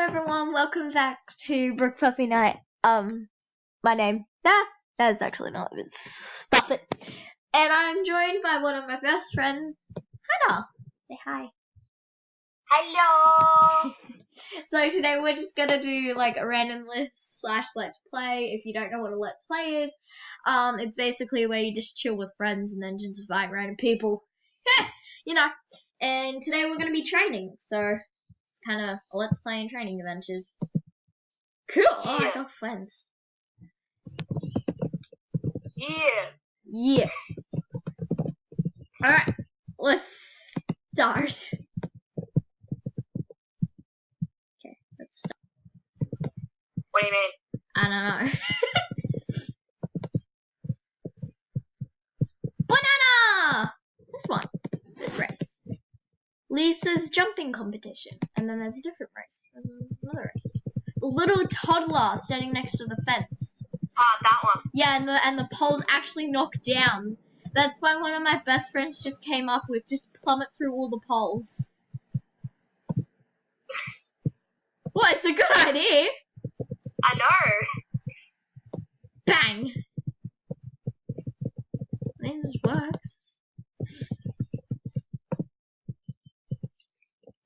everyone, welcome back to Brook Puffy Night. My name, that's actually not, stop it. And I'm joined by one of my best friends, Hannah. Say hi. Hello! So today we're just gonna do like a random list / let's play. If you don't know what a let's play is, it's basically where you just chill with friends and then just invite random people. You know. And today we're gonna be training, so it's kind of a let's play and training adventures. Cool. Oh, I got friends. Yeah. Alright, let's start. Okay, let's start. What do you mean? I don't know. Banana! This one. This race. Lisa's jumping competition. And then there's a different race. There's another race. The little toddler standing next to the fence. That one. Yeah, and the pole's actually knocked down. That's why one of my best friends just came up with just plummet through all the poles. Well, it's a good idea. I know. Bang. This works.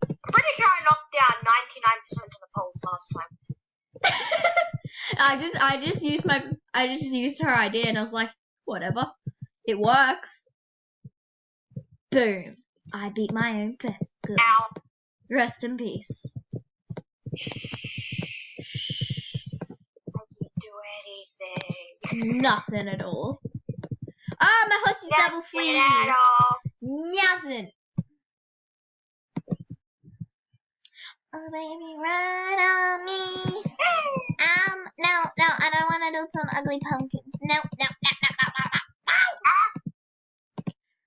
I'm pretty sure I knocked down 99% of the poles last time. I just used her idea and I was like, whatever. It works. Boom. I beat my own fist. Good. Ow. Rest in peace. I didn't do anything. Nothing at all. Ah, my horse is double free. Nothing at all. Nothing. Oh, baby, ride on me. No, I don't want to do some ugly pumpkins. No. I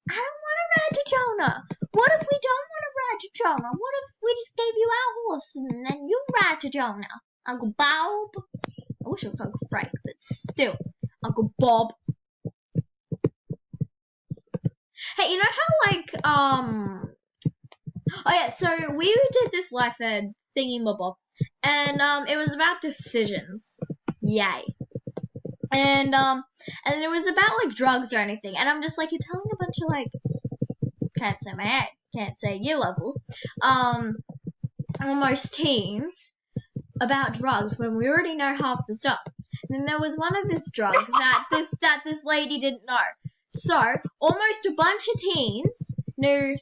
don't want to ride to Jonah. What if we don't want to ride to Jonah? What if we just gave you our horse and then you ride to Jonah? Uncle Bob. I wish it was Uncle Frank, but still. Uncle Bob. Hey, you know how, oh yeah, so we did this life ed thingy-mobile, and, it was about decisions. Yay. And it was about, like, drugs or anything, and I'm just like, you're telling a bunch of, like, can't say my age, can't say year level, almost teens, about drugs when we already know half the stuff. And then there was one of this drug that this lady didn't know. So, almost a bunch of teens knew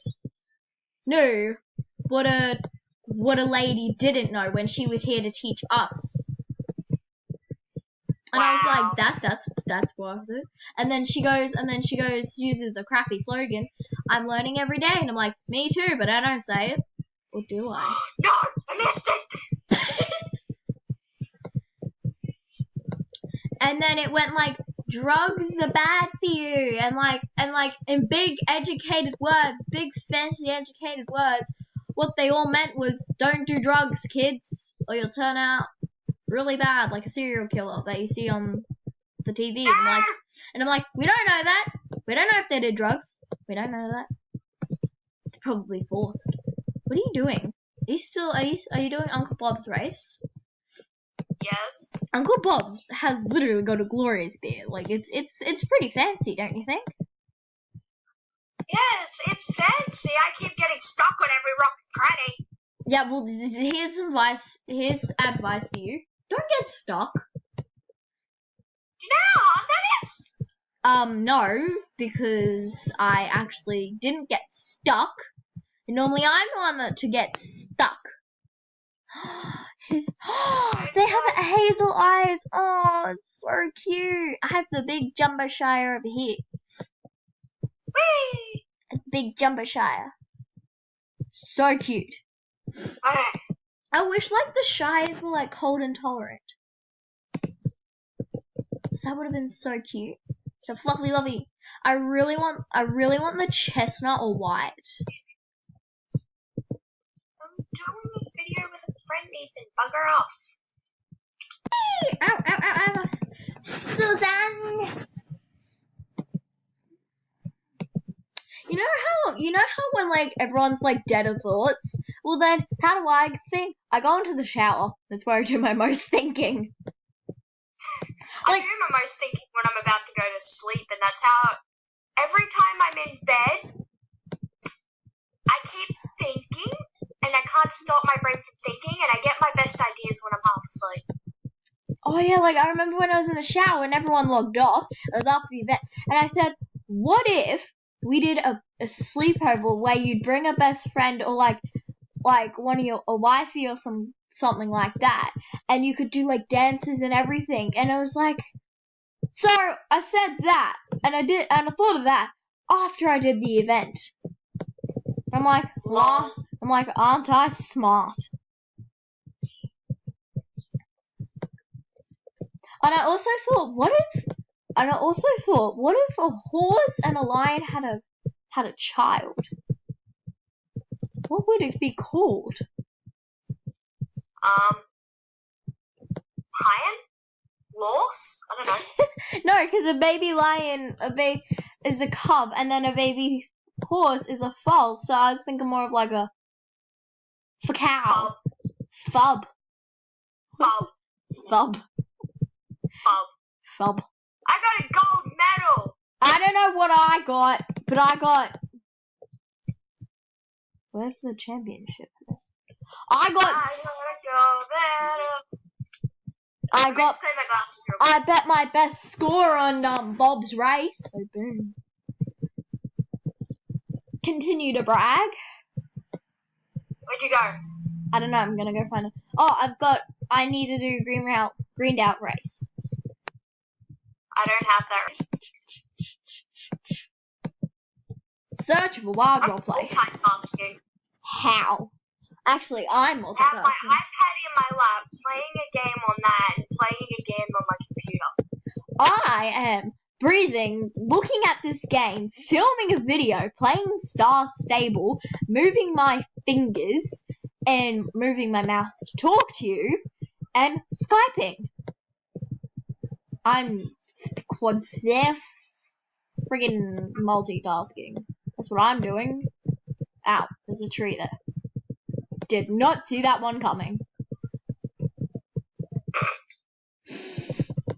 what a lady didn't know when she was here to teach us. And I was like, that's worth it. And then she goes, uses a crappy slogan, I'm learning every day. And I'm like, me too, but I don't say it. Or do I? No, I missed it. And then it went like, drugs are bad for you. And in big educated words, big fancy educated words, what they all meant was, don't do drugs, kids, or you'll turn out really bad, like a serial killer that you see on the TV. And I'm like, we don't know that. We don't know if they did drugs. We don't know that. They're probably forced. What are you doing? Are you doing Uncle Bob's race? Yes. Uncle Bob's has literally got a glorious beard. Like, it's pretty fancy, don't you think? Yeah, it's fancy. I keep getting stuck on every rock and cranny. Yeah, well, here's advice for you. Don't get stuck. No, that is. No, because I actually didn't get stuck. And normally I'm the one to get stuck. They have hazel eyes. Oh, it's so cute. I have the big Jumbo Shire over here. Whee! A big Jumbo Shire. So cute. I wish, like, the Shires were, like, cold intolerant. That would have been so cute. So fluffy lovey. I really want the chestnut or white. I'm doing a video with a friend, Nathan. Bugger off. Ow. Suzanne! You know how when, like, everyone's, like, dead of thoughts? Well then, how do I think? I go into the shower. That's where I do my most thinking. I do my most thinking when I'm about to go to sleep, and that's how every time I'm in bed, I keep thinking, and I can't stop my brain from thinking, and I get my best ideas when I'm half asleep. Oh yeah, like I remember when I was in the shower and everyone logged off. It was after the event, and I said, "What if we did a sleepover where you'd bring a best friend or like one of a wifey or something like that, and you could do like dances and everything." And it was like, so I said that, and I thought of that after I did the event. I'm like, aren't I smart? And I also thought, what if a horse and a lion had a child? What would it be called? Lion? Horse? I don't know. No, because a baby lion is a cub, and then a baby horse is a foal. So I was thinking more of like a cow. Fub. I got a gold medal. I don't know what I got, but I got. Where's the championship for this? I bet my best score on Bob's race. So boom. Continue to brag. Where'd you go? I don't know. I'm gonna go find it. Oh, I need to do greened out race. I don't have that. Search for wild roleplay. Multitasking. How? Actually, I'm multitasking. I have my iPad in my lap, playing a game on that, and playing a game on my computer. I am breathing, looking at this game, filming a video, playing Star Stable, moving my fingers, and moving my mouth to talk to you, and Skyping. I'm friggin' multitasking. That's what I'm doing. Ow, there's a tree there. Did not see that one coming.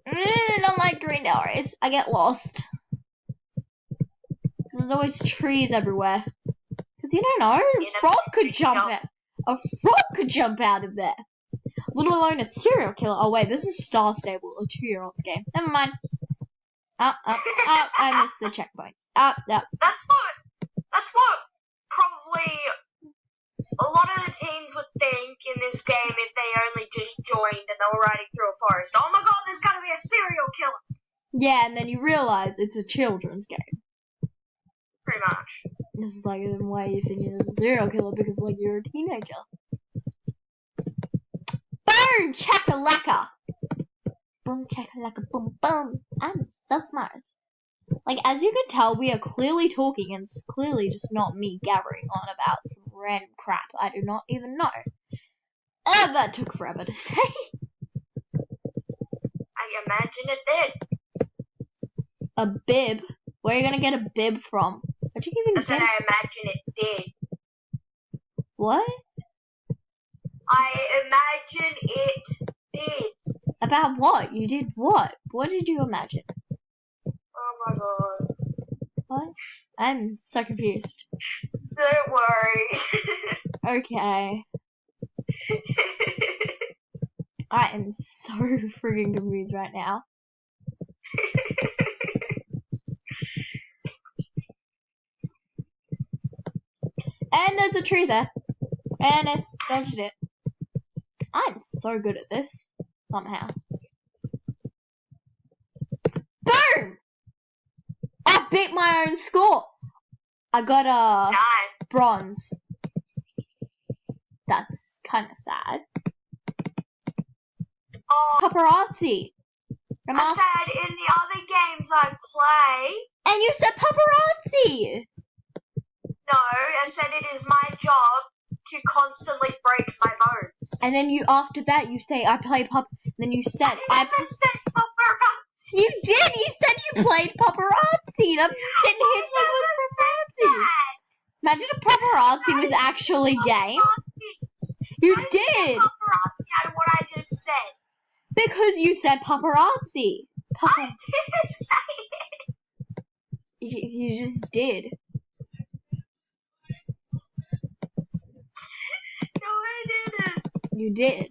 I don't like green areas. I get lost. There's always trees everywhere. Because you don't know, a frog could jump out. A frog could jump out of there. Let alone a serial killer. Oh wait, this is Star Stable, a 2-year-old's game. Never mind. I missed the checkpoint. Yeah. That's what probably a lot of the teens would think in this game if they only just joined and they were riding through a forest. Oh my god, there's gotta be a serial killer! Yeah, and then you realise it's a children's game. Pretty much. This is like, why are you thinking it's a serial killer? Because, like, you're a teenager. Boom! Chakalaka! Boom, chakalaka, boom, boom. I'm so smart. Like, as you can tell, we are clearly talking, and it's clearly just not me gabbering on about some random crap I do not even know. That took forever to say. I imagine it did. A bib? Where are you gonna get a bib from? Where'd you even I said I imagine it did. What? I imagine it did. About what? You did what? What did you imagine? Oh my god. What? I'm so confused. Don't worry. Okay. I am so freaking confused right now. And there's a tree there. And it's dodged it. I'm so good at this. Somehow. Boom! I beat my own score. I got a bronze. That's kind of sad. Oh, paparazzi. I said in the other games I play. And you said paparazzi. No, I said it is my job to constantly break my bones. And then after that you say I play then you said I never said paparazzi. You did. You said you played paparazzi. And I'm sitting here like it was paparazzi. Imagine if paparazzi was actually gay. Paparazzi You How did you get did! paparazzi out of what I just said? Because you said paparazzi. I didn't say it. You just did. No, I didn't. You did.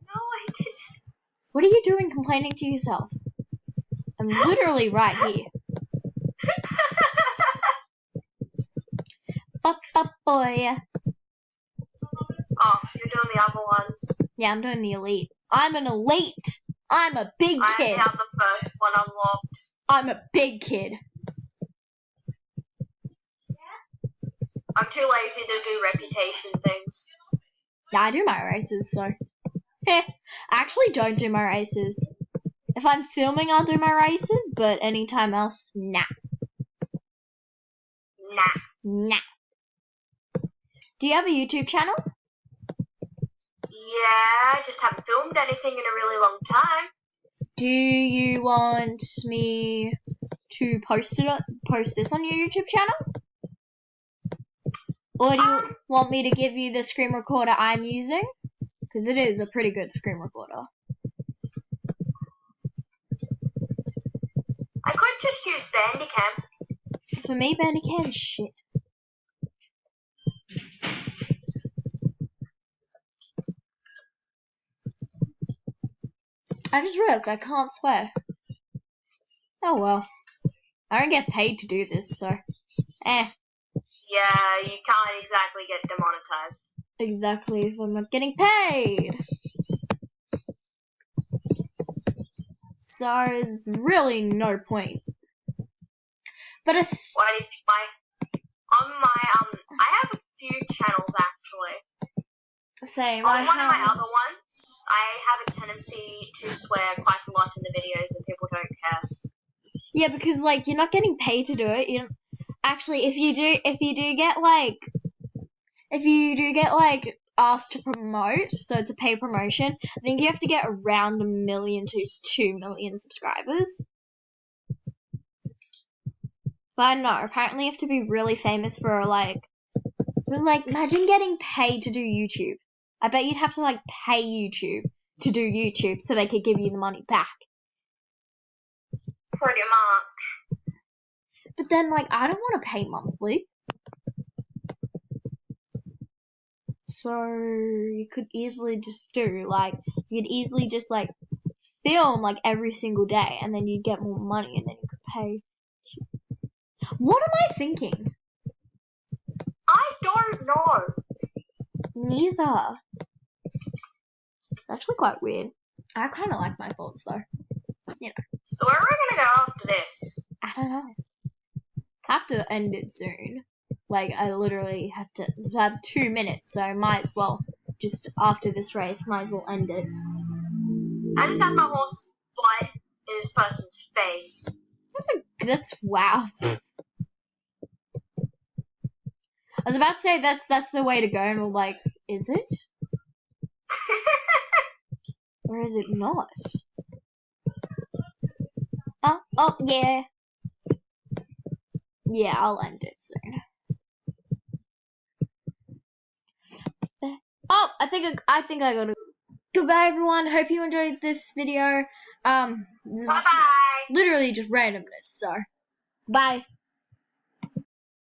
No, I didn't. What are you doing complaining to yourself? I'm literally right here. Boy. Oh, you're doing the other ones. Yeah, I'm doing the elite. I'm an elite. I'm a big kid. I have the first one unlocked. I'm a big kid. I'm too lazy to do reputation things. Yeah, I do my races, so. I actually don't do my races. If I'm filming, I'll do my races, but anytime else, nah. Nah. Do you have a YouTube channel? Yeah, I just haven't filmed anything in a really long time. Do you want me to post this on your YouTube channel? Or do you want me to give you the screen recorder I'm using? Because it is a pretty good screen recorder. I could just use Bandicam. For me, Bandicam is shit. I just realized I can't swear. Oh well. I don't get paid to do this, so. Yeah, you can't exactly get demonetized. Exactly, if I'm not getting paid. So, there's really no point. But it's. Why do you think I have a few channels actually. Same. On one of my other ones, I have a tendency to swear quite a lot in the videos and people don't care. Yeah, because, like, you're not getting paid to do it. You don't... Actually, if you do get asked to promote, so it's a paid promotion, I think you have to get around 1 million to 2 million subscribers. But I don't know, apparently you have to be really famous for, like, imagine getting paid to do YouTube. I bet you'd have to, like, pay YouTube to do YouTube so they could give you the money back. Pretty much. But then, like, I don't want to pay monthly. So, you could easily just do, like, film, like, every single day, and then you'd get more money, and then you could pay. What am I thinking? I don't know. Neither. It's actually quite weird. I kind of like my thoughts, though. You know. So where are we gonna go after this? I don't know. I have to end it soon. Like, I literally have to. So I have 2 minutes, so I might as well, just after this race, might as well end it. I just have my horse fly in this person's face. That's wow. I was about to say that's the way to go, and we're like, is it? Or is it not? Oh, yeah. Yeah, I'll end it soon. Oh, I think I gotta. Goodbye, everyone. Hope you enjoyed this video. This is Bye-bye. literally just randomness, so. Bye.